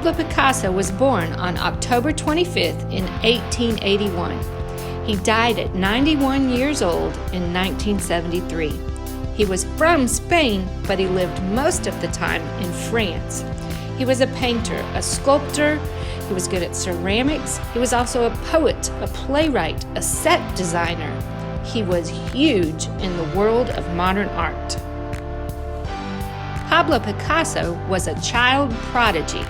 Pablo Picasso was born on October 25th in 1881. He died at 91 years old in 1973. He was from Spain, but he lived most of the time in France. He was a painter, a sculptor. He was good at ceramics. He was also a poet, a playwright, a set designer. He was huge in the world of modern art. Pablo Picasso was a child prodigy.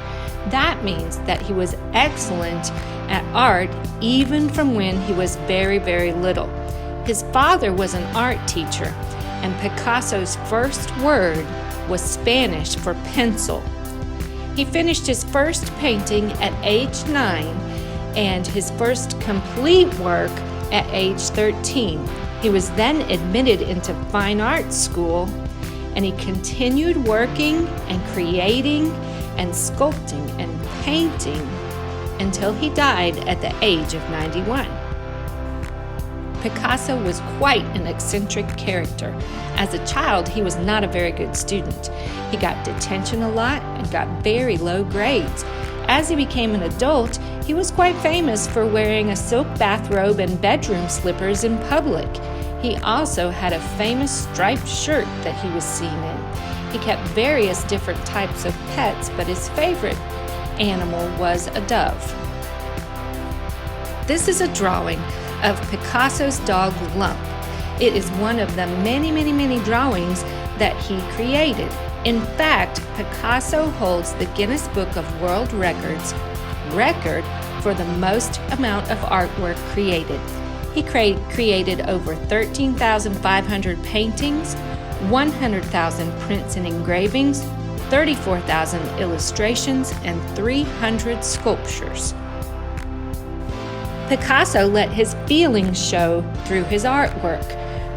That means that he was excellent at art even from when he was very, very little. His father was an art teacher, and Picasso's first word was Spanish for pencil. He finished his first painting at age 9 and his first complete work at age 13. He was then admitted into fine arts school, and he continued working and creating and sculpting and painting until he died at the age of 91. Picasso was quite an eccentric character. As a child, he was not a very good student. He got detention a lot and got very low grades. As he became an adult, he was quite famous for wearing a silk bathrobe and bedroom slippers in public. He also had a famous striped shirt that he was seen in. He kept various different types of pets, but his favorite animal was a dove. This is a drawing of Picasso's dog Lump. It is one of the many drawings that he created. In fact, Picasso holds the Guinness Book of World Records record for the most amount of artwork created. He created over 13,500 paintings, 100,000 prints and engravings, 34,000 illustrations, and 300 sculptures. Picasso let his feelings show through his artwork.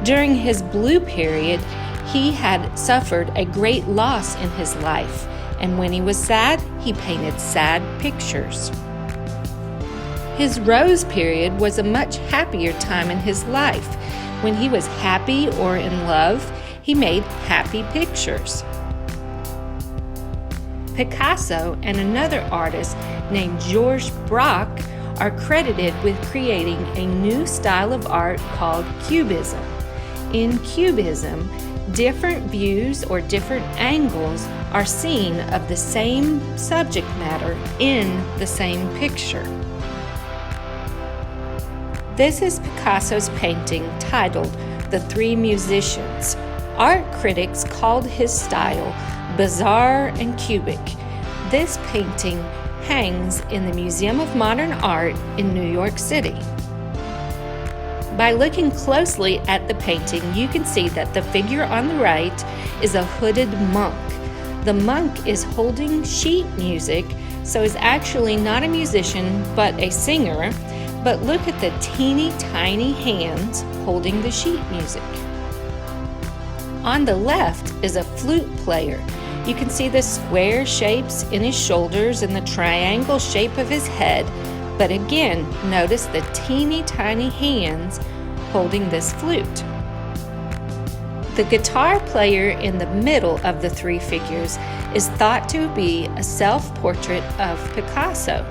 During his blue period, he had suffered a great loss in his life, and when he was sad, he painted sad pictures. His rose period was a much happier time in his life. When he was happy or in love, he made happy pictures. Picasso and another artist named Georges Braque are credited with creating a new style of art called Cubism. In Cubism, different views or different angles are seen of the same subject matter in the same picture. This is Picasso's painting titled The Three Musicians. Art critics called his style bizarre and cubic. This painting hangs in the Museum of Modern Art in New York City. By looking closely at the painting, you can see that the figure on the right is a hooded monk. The monk is holding sheet music, so is actually not a musician but a singer, but look at the teeny tiny hands holding the sheet music. On the left is a flute player. You can see the square shapes in his shoulders and the triangle shape of his head, but again, notice the teeny tiny hands holding this flute. The guitar player in the middle of the three figures is thought to be a self-portrait of Picasso.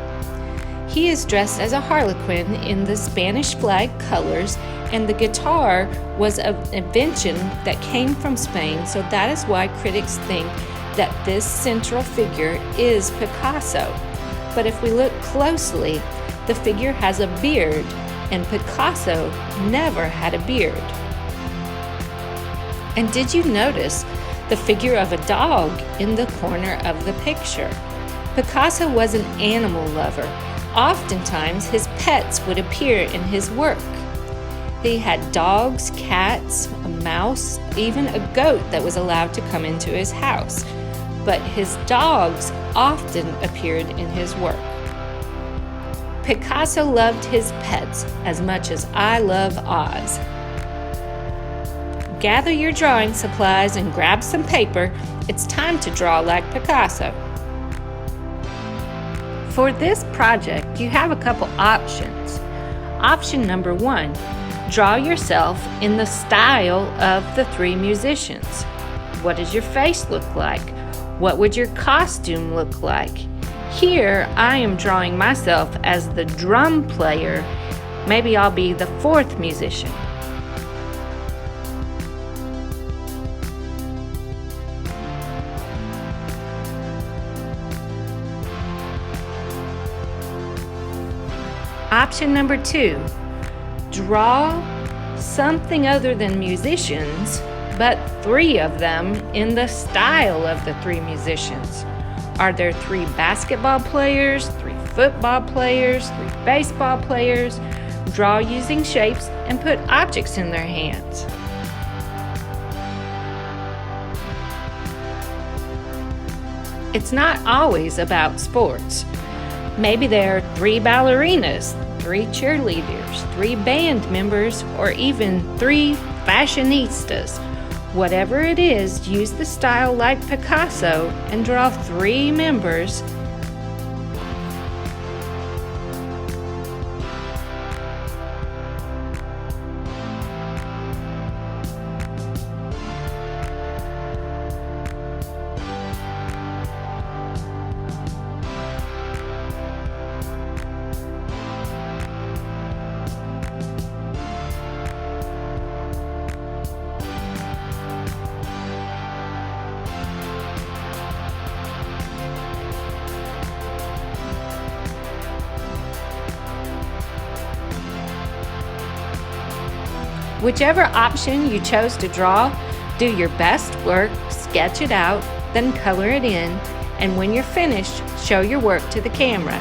He is dressed as a harlequin in the Spanish flag colors, and the guitar was an invention that came from Spain, so that is why critics think that this central figure is Picasso. But if we look closely, the figure has a beard, and Picasso never had a beard. And did you notice the figure of a dog in the corner of the picture? Picasso was an animal lover. Oftentimes, his pets would appear in his work. He had dogs, cats, a mouse, even a goat that was allowed to come into his house. But his dogs often appeared in his work. Picasso loved his pets as much as I love Oz. Gather your drawing supplies and grab some paper. It's time to draw like Picasso. For this project, you have a couple options. Option number 1, draw yourself in the style of the three musicians. What does your face look like? What would your costume look like? Here, I am drawing myself as the drum player. Maybe I'll be the fourth musician. Option number 2, draw something other than musicians, but 3 of them in the style of the 3 musicians. Are there 3 basketball players, 3 football players, 3 baseball players? Draw using shapes and put objects in their hands. It's not always about sports. Maybe there are 3 ballerinas, 3 cheerleaders, 3 band members, or even 3 fashionistas. Whatever it is, use the style like Picasso and draw 3 members. Whichever option you chose to draw, do your best work, sketch it out, then color it in, and when you're finished, show your work to the camera.